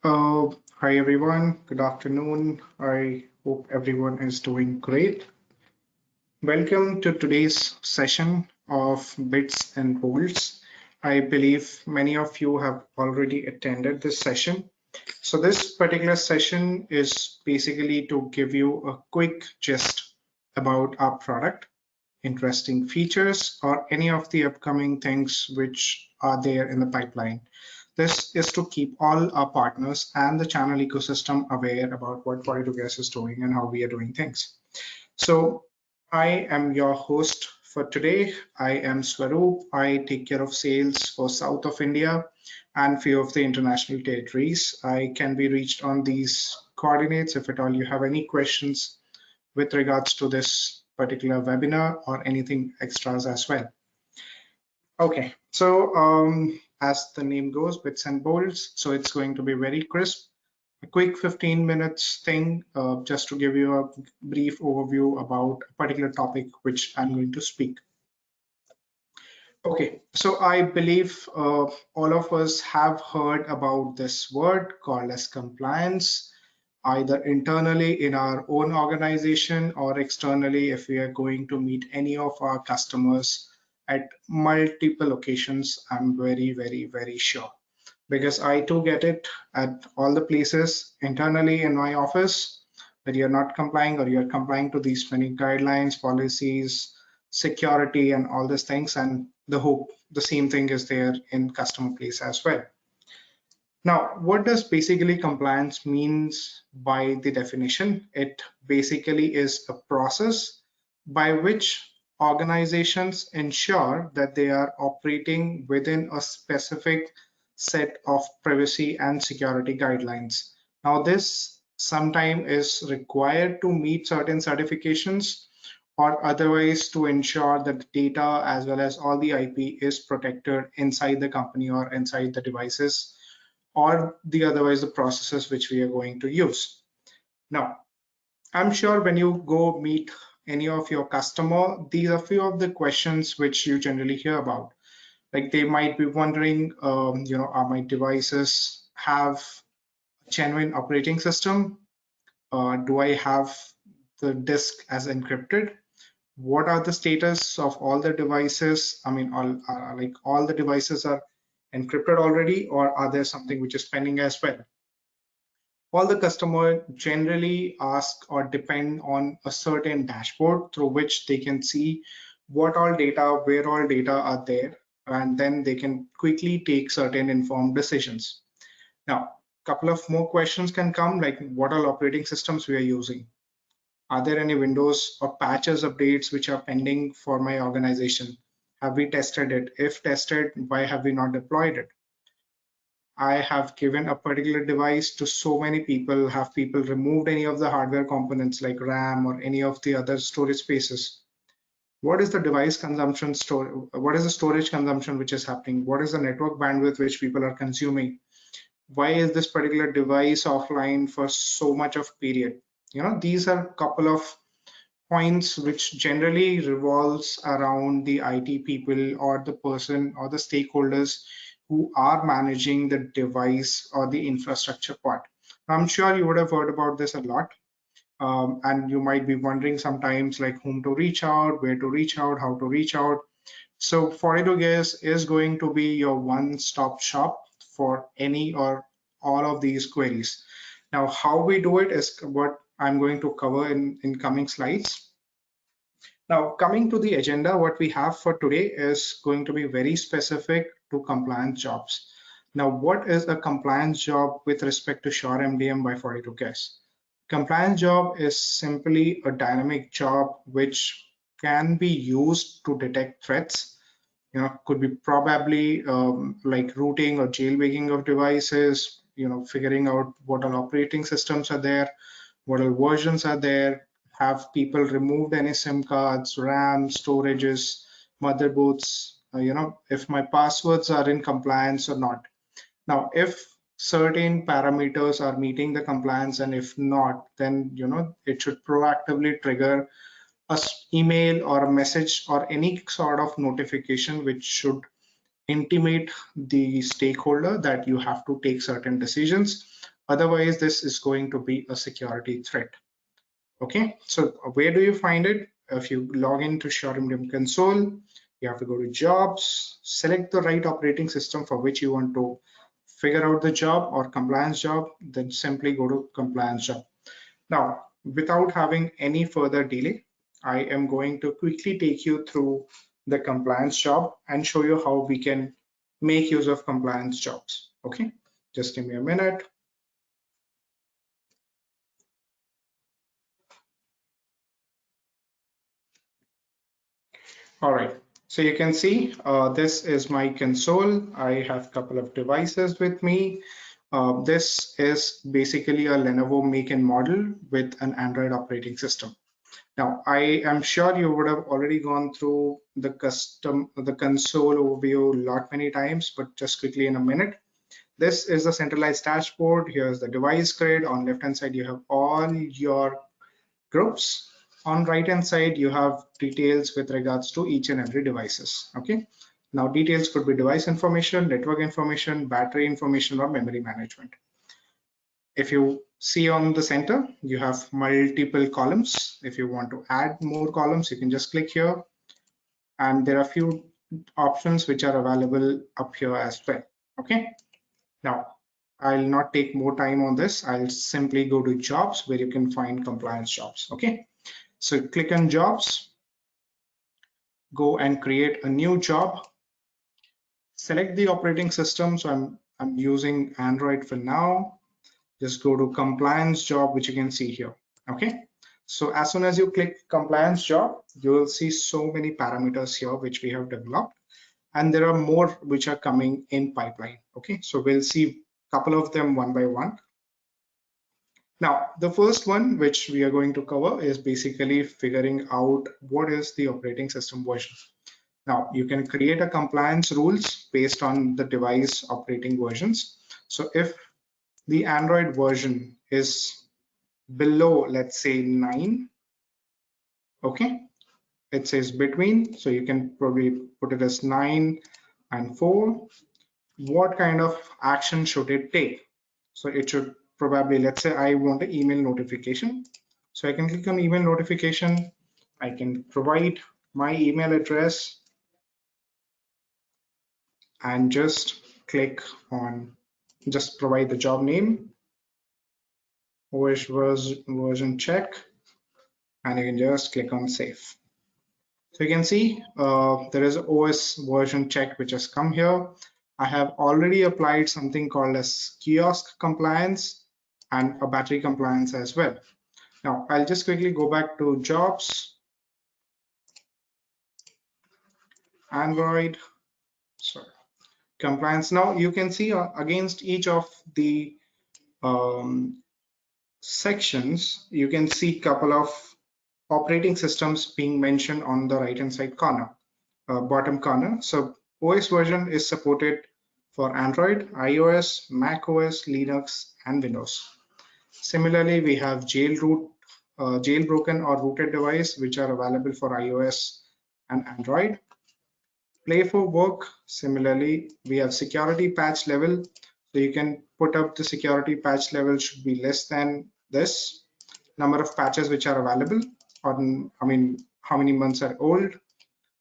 Hi everyone, good afternoon. I hope everyone is doing great. Welcome to today's session of Bits and Bolts. I believe many of you have already attended this session. So this particular session is basically to give you a quick gist about our product, interesting features, or any of the upcoming things which are there in the pipeline. This is to keep all our partners and the channel ecosystem aware about what 42 Gas is doing and how we are doing things. So I am your host for today. I am Swarup. I take care of sales for South of India and few of the international territories. I can be reached on these coordinates if at all you have any questions with regards to this particular webinar or anything extras as well. Okay, so as the name goes, bits and bolts, so it's going to be very crisp. A quick 15 minutes thing, just to give you a brief overview about a particular topic which I'm going to speak. Okay, so I believe all of us have heard about this word called as compliance, either internally in our own organization or externally if we are going to meet any of our customers at multiple locations. I'm very sure because I too get it at all the places internally in my office that you're not complying or you're complying to these many guidelines, policies, security, and all these things. And the same thing is there in customer place as well. Now, what does basically compliance means by the definition? It basically is a process by which organizations ensure that they are operating within a specific set of privacy and security guidelines. Now, this sometimes is required to meet certain certifications or otherwise to ensure that the data as well as all the IP is protected inside the company or inside the devices or the otherwise the processes which we are going to use. Now, I'm sure when you go meet any of your customer, these are few of the questions which you generally hear about. Like they might be wondering, are my devices have a genuine operating system? Do I have the disk as encrypted? What are the status of all the devices? I mean, all the devices are encrypted already, or are there something which is pending as well? All the customer generally ask or depend on a certain dashboard through which they can see what all data, where all data are there, and then they can quickly take certain informed decisions. Now, a couple of more questions can come like what all operating systems we are using. Are there any Windows or patches updates which are pending for my organization? Have we tested it? If tested, why have we not deployed it? I have given a particular device to so many people. Have people removed any of the hardware components like RAM or any of the other storage spaces? What is the device consumption what is the storage consumption which is happening? What is the network bandwidth which people are consuming? Why is this particular device offline for so much of period? These are a couple of points which generally revolves around the IT people or the person or the stakeholders who are managing the device or the infrastructure part. I'm sure you would have heard about this a lot. And you might be wondering sometimes like whom to reach out, where to reach out, how to reach out. So 42 Gears is going to be your one-stop shop for any or all of these queries. Now, how we do it is what I'm going to cover in coming slides. Now, coming to the agenda, what we have for today is going to be very specific to compliance jobs. Now, what is a compliance job with respect to Sure MDM by 42Ks? Compliance job is simply a dynamic job which can be used to detect threats. Could be probably like routing or jailbreaking of devices, figuring out what all operating systems are there, what all versions are there, have people removed any SIM cards, RAM, storages, motherboards, if my passwords are in compliance or not. Now, if certain parameters are meeting the compliance and if not, then, it should proactively trigger a email or a message or any sort of notification which should intimate the stakeholder that you have to take certain decisions Otherwise, this is going to be a security threat. Okay, so where do you find it? If you log into Swarup console, you have to go to jobs, select the right operating system for which you want to figure out the job or compliance job, then simply go to compliance job. Now, without having any further delay, I am going to quickly take you through the compliance job and show you how we can make use of compliance jobs. Okay, just give me a minute. All right, so you can see this is my console. I have a couple of devices with me. This is basically a Lenovo make and model with an Android operating system. Now, I am sure you would have already gone through the console overview a lot many times, but just quickly in a minute. This is the centralized dashboard. Here's the device grid. On left hand side, you have all your groups. On right hand side, you have details with regards to each and every devices. Okay. Now, details could be device information, network information, battery information, or memory management. If you see on the center, you have multiple columns. If you want to add more columns, you can just click here. And there are a few options which are available up here as well. Okay. Now, I'll not take more time on this. I'll simply go to jobs where you can find compliance jobs. Okay. So click on jobs, go and create a new job. Select the operating system. So I'm using Android for now. Just go to compliance job, which you can see here. Okay. So as soon as you click compliance job, you will see so many parameters here which we have developed, and there are more which are coming in pipeline. Okay. So we'll see a couple of them one by one. Now, the first one which we are going to cover is basically figuring out what is the operating system version. Now, you can create a compliance rules based on the device operating versions. So if the Android version is below, let's say 9, okay, it says between, so you can probably put it as 9 and 4. What kind of action should it take? So it should probably, let's say I want an email notification, so I can click on email notification. I can provide my email address and just click on, just provide the job name, OS version check, and you can just click on save. So you can see there is OS version check which has come here. I have already applied something called as kiosk compliance and a battery compliance as well. Now I'll just quickly go back to jobs, Android, sorry, compliance. Now you can see against each of the um, sections, you can see a couple of operating systems being mentioned on the right hand side corner, bottom corner. So OS version is supported for Android, iOS, Mac OS, Linux, and Windows. Similarly, we have jailbroken or rooted device, which are available for iOS and Android. Play for work. Similarly, we have security patch level. So you can put up the security patch level should be less than this number of patches which are available, or I mean, how many months are old.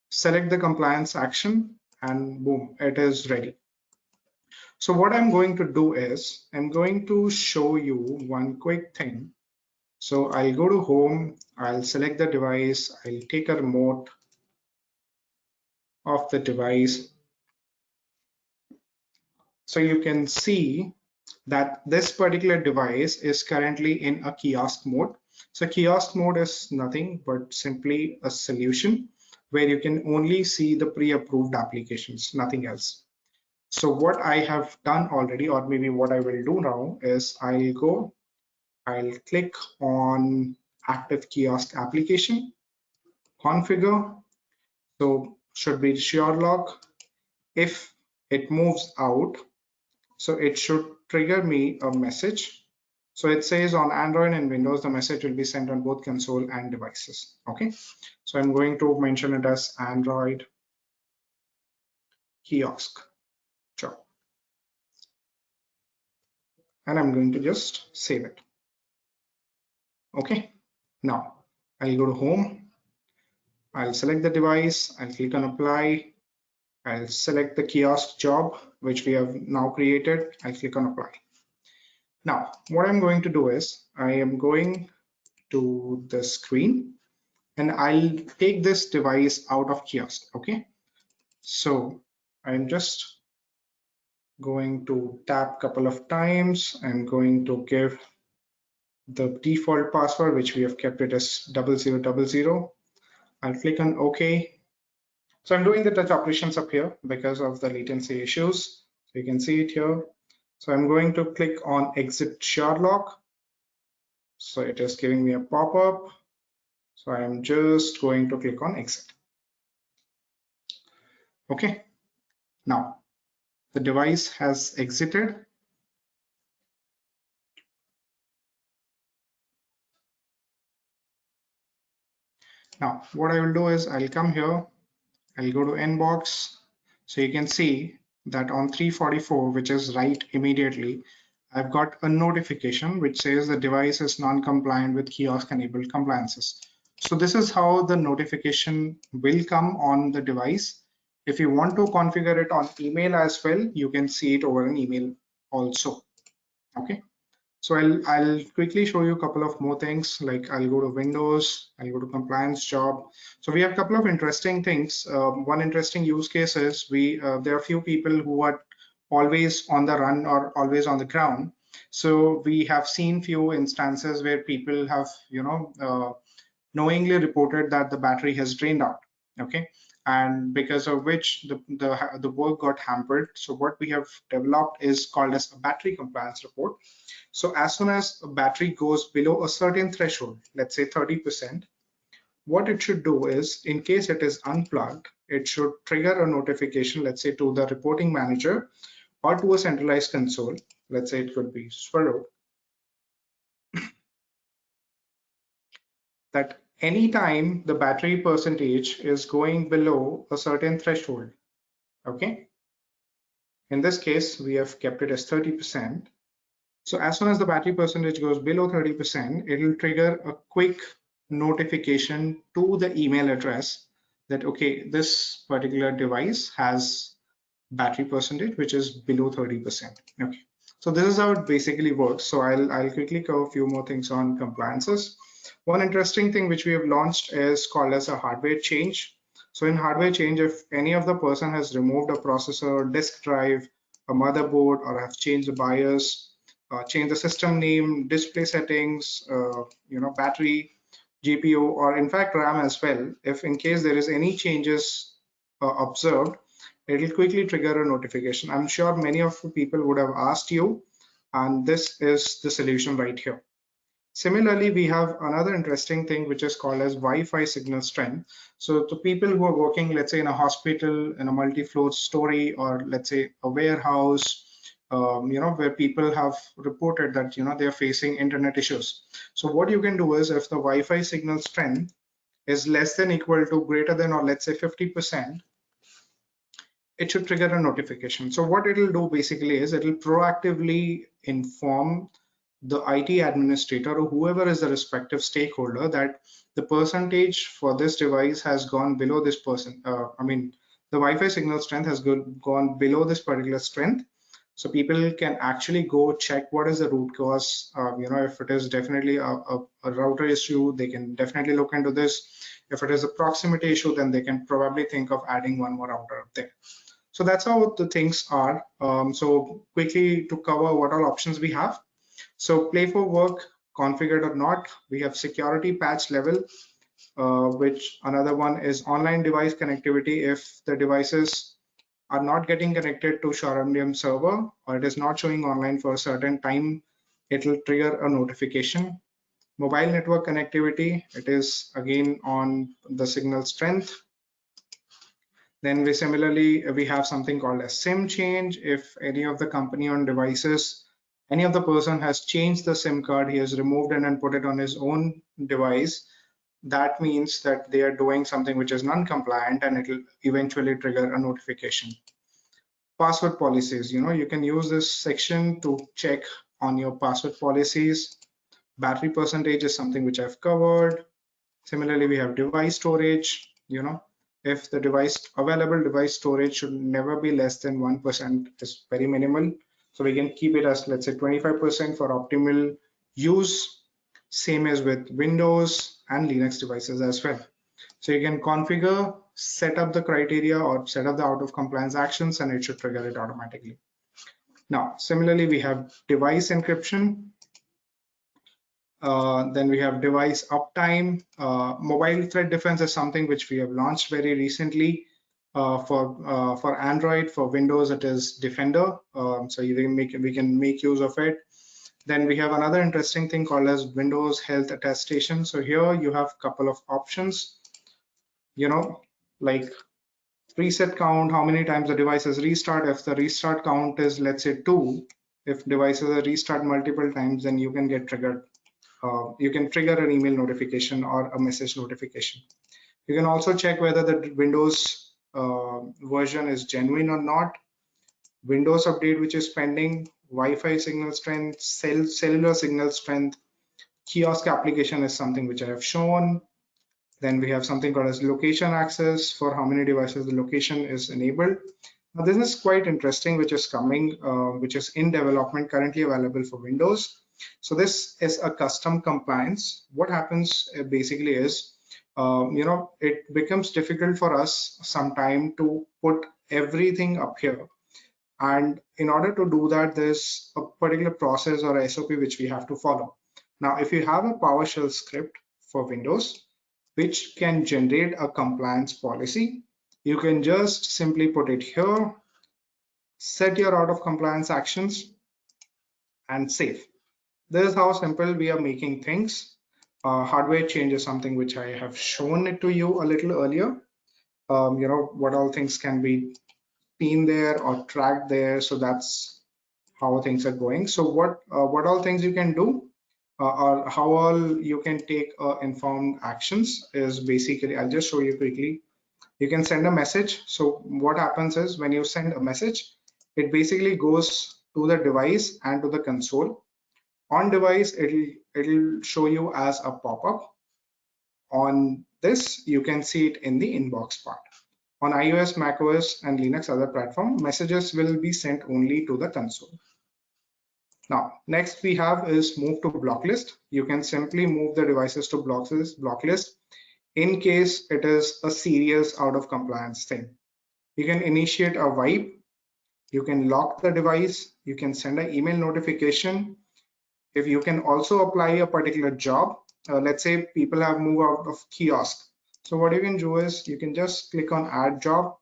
Select the compliance action and boom, it is ready. So what I'm going to do is I'm going to show you one quick thing. So I'll go to home, I'll select the device, I'll take a remote of the device. So you can see that this particular device is currently in a kiosk mode. So kiosk mode is nothing but simply a solution where you can only see the pre-approved applications, nothing else. So what I have done already, or maybe what I will do now, is I'll click on active kiosk application, configure. So should be sure lock. If it moves out, so it should trigger me a message. So it says on Android and Windows, the message will be sent on both console and devices. Okay. So I'm going to mention it as Android kiosk job. and I'm going to just save it. Okay, now I'll go to home. I'll select the device. I'll click on apply. I'll select the kiosk job, which we have now created. I'll click on apply. Now, what I'm going to do is I am going to the screen and I'll take this device out of kiosk. Okay, so I'm just going to tap a couple of times. I'm going to give the default password, which we have kept it as 0000. I'll click on OK. So I'm doing the touch operations up here because of the latency issues. So you can see it here. So I'm going to click on exit Sherlock. So it is giving me a pop-up. So I'm just going to click on exit. Okay. Now the device has exited. Now what I will do is I'll come here. I'll go to inbox. So you can see that on 3:44, which is right immediately, I've got a notification which says the device is non-compliant with kiosk enabled compliances. So this is how the notification will come on the device. If you want to configure it on email as well, you can see it over an email also. Okay. So I'll quickly show you a couple of more things. Like I'll go to Windows, I'll go to compliance job. So we have a couple of interesting things. One interesting use case is there are few people who are always on the run or always on the ground. So we have seen few instances where people have knowingly reported that the battery has drained out. Okay, and because of which the work got hampered. So what we have developed is called as a battery compliance report. So as soon as a battery goes below a certain threshold, let's say 30%, what it should do is, in case it is unplugged, it should trigger a notification, let's say to the reporting manager or to a centralized console. Let's say it could be Swarup, that anytime the battery percentage is going below a certain threshold, okay? In this case, we have kept it as 30%. So as soon as the battery percentage goes below 30%, it will trigger a quick notification to the email address that, okay, this particular device has battery percentage, which is below 30%. Okay. So this is how it basically works. So I'll quickly cover a few more things on compliances. One interesting thing which we have launched is called as a hardware change. So in hardware change, if any of the person has removed a processor, disk drive, a motherboard, or have changed the BIOS, change the system name, display settings, battery, GPU, or in fact RAM as well. If in case there is any changes observed, it will quickly trigger a notification. I'm sure many of the people would have asked you, and this is the solution right here. Similarly, we have another interesting thing which is called as Wi-Fi signal strength. So to people who are working, let's say in a hospital, in a multi-floor story, or let's say a warehouse, where people have reported that, they're facing internet issues. So what you can do is, if the Wi-Fi signal strength is less than equal to greater than, or let's say 50%, it should trigger a notification. So what it'll do basically is it'll proactively inform the IT administrator or whoever is the respective stakeholder that the percentage for this device has gone below this the Wi-Fi signal strength has gone below this particular strength. So people can actually go check what is the root cause. If it is definitely a router issue, they can definitely look into this. If it is a proximity issue, then they can probably think of adding one more router up there. So that's how the things are. So quickly to cover what all options we have. So play for work, configured or not, we have security patch level, which another one is online device connectivity. If the devices are not getting connected to Swarup server, or it is not showing online for a certain time, it will trigger a notification. Mobile network connectivity, it is again on the signal strength. Then we have something called a SIM change. If any of the company on devices, any of the person has changed the SIM card, he has removed it and put it on his own device, that means that they are doing something which is non-compliant, and it will eventually trigger a notification. Password policies, you can use this section to check on your password policies. Battery percentage is something which I've covered. Similarly, we have device storage. If the available device storage should never be less than 1%, is very minimal. So we can keep it as, let's say, 25% for optimal use. Same as with Windows and Linux devices as well. So you can configure, set up the criteria or set up the out of compliance actions, and it should trigger it automatically. Now, similarly, we have device encryption. Then we have device uptime. Mobile threat defense is something which we have launched very recently for Android. For Windows, it is Defender. So we can make use of it. Then we have another interesting thing called as Windows Health Attestation. So here you have a couple of options, like reset count, how many times the device is restart. If the restart count is, let's say, 2, if devices are restart multiple times, then you can get triggered. You can trigger an email notification or a message notification. You can also check whether the Windows version is genuine or not. Windows update which is pending, Wi-Fi signal strength, cellular signal strength, kiosk application is something which I have shown. Then we have something called as location access, for how many devices the location is enabled. Now this is quite interesting, which is coming, which is in development, currently available for Windows. So this is a custom compliance. What happens basically is, it becomes difficult for us sometime to put everything up here. And in order to do that, there's a particular process or SOP which we have to follow. Now, if you have a PowerShell script for Windows, which can generate a compliance policy, you can just simply put it here, set your out of compliance actions, and save. This is how simple we are making things. Hardware change is something which I have shown it to you a little earlier. What all things can be seen there or tracked there. So that's how things are going. So what all things you can do, or how all you can take informed actions is basically, I'll just show you quickly. You can send a message. So what happens is, when you send a message, it basically goes to the device and to the console. On device, it'll show you as a pop-up. On this, you can see it in the inbox part. On iOS, macOS, and Linux other platform, messages will be sent only to the console. Now, next we have is move to block list. You can simply move the devices to block list in case it is a serious out of compliance thing. You can initiate a wipe. You can lock the device. You can send an email notification. If you can also apply a particular job, let's say people have moved out of kiosk. So what you can do is, you can just click on add job.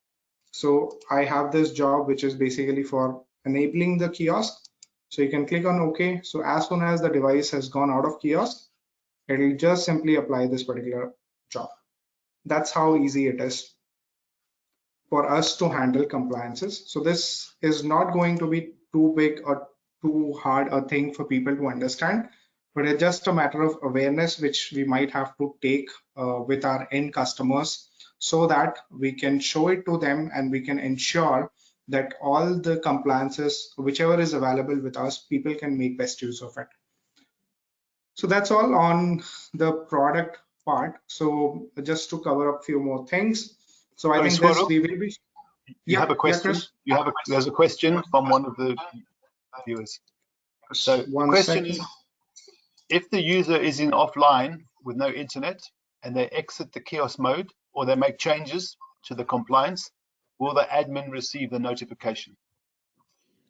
So I have this job which is basically for enabling the kiosk. So you can click on OK. So as soon as the device has gone out of kiosk, it will just simply apply this particular job. That's how easy it is for us to handle compliances. So this is not going to be too big or too hard a thing for people to understand, but it's just a matter of awareness which we might have to take with our end customers, so that we can show it to them and we can ensure that all the compliances, whichever is available with us, people can make best use of it. So that's all on the product part. So just to cover up a few more things. So I think this we will be. You have a question. There's a question from one of the viewers. So the question is, if the user is in offline with no internet and they exit the kiosk mode, or they make changes to the compliance, will the admin receive the notification?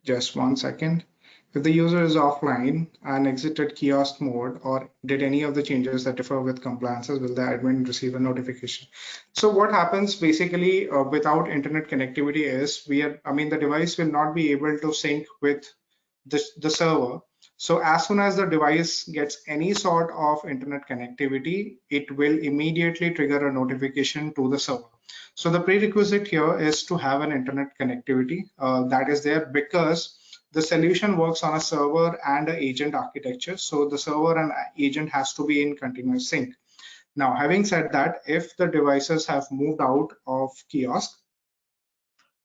Just 1 second. If the user is offline and exited kiosk mode or did any of the changes that differ with compliances, will the admin receive a notification? So what happens basically without internet connectivity is, the device will not be able to sync with the server. So as soon as the device gets any sort of internet connectivity, it will immediately trigger a notification to the server. So the prerequisite here is to have an internet connectivity that is there, because the solution works on a server and an agent architecture. So the server and agent has to be in continuous sync. Now, having said that, if the devices have moved out of kiosk,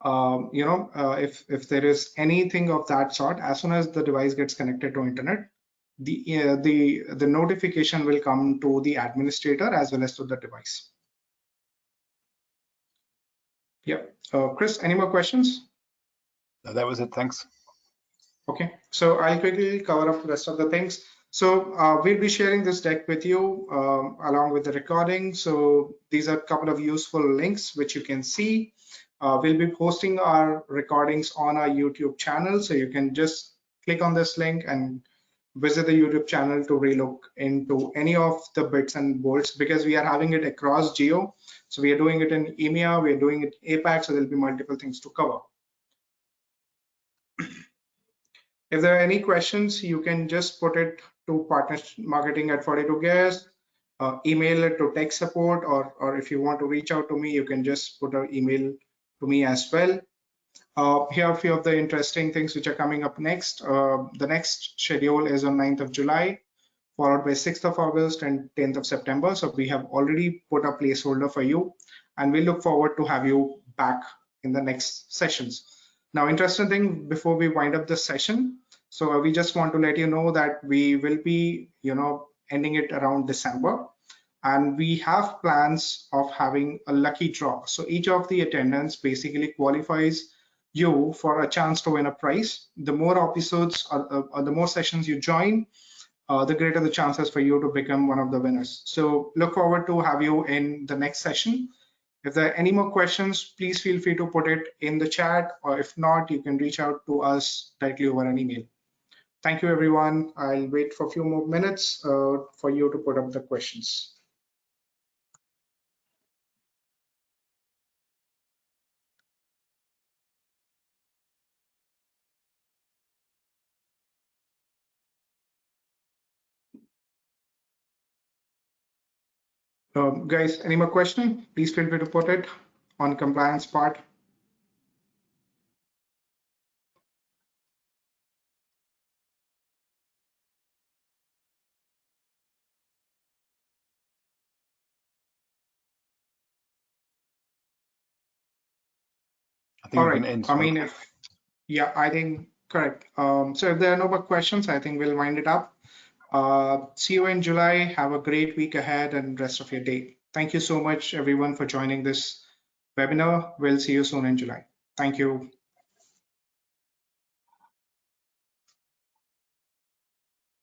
if there is anything of that sort, as soon as the device gets connected to internet, the notification will come to the administrator as well as to the device. Yeah, Chris, any more questions? No, that was it. Thanks. Okay, so I'll quickly cover up the rest of the things. So we'll be sharing this deck with you along with the recording. So these are a couple of useful links which you can see. We'll be posting our recordings on our YouTube channel. So you can just click on this link and visit the YouTube channel to relook into any of the bits and bolts, because we are having it across geo. So we are doing it in EMEA, we are doing it APAC, so there'll be multiple things to cover. If there are any questions, you can just put it to partnermarketing@42gears, email it to tech support, or if you want to reach out to me, you can just put an email to me as well. Here are a few of the interesting things which are coming up next. The next schedule is on 9th of July, followed by 6th of August and 10th of September. So we have already put a placeholder for you, and we look forward to have you back in the next sessions. Now, interesting thing before we wind up this session. So we just want to let you know that we will be, ending it around December, and we have plans of having a lucky draw. So each of the attendants basically qualifies you for a chance to win a prize. The more episodes or the more sessions you join, the greater the chances for you to become one of the winners. So look forward to have you in the next session. If there are any more questions, please feel free to put it in the chat, or if not, you can reach out to us directly over an email. Thank you, everyone. I'll wait for a few more minutes for you to put up the questions. Guys, any more question? Please feel free to put it on compliance part. I think we can end. I mean, I think correct. So if there are no more questions, I think we'll wind it up. See you in July. Have a great week ahead and rest of your day. Thank you so much, everyone, for joining this webinar. We'll see you soon in July. Thank you.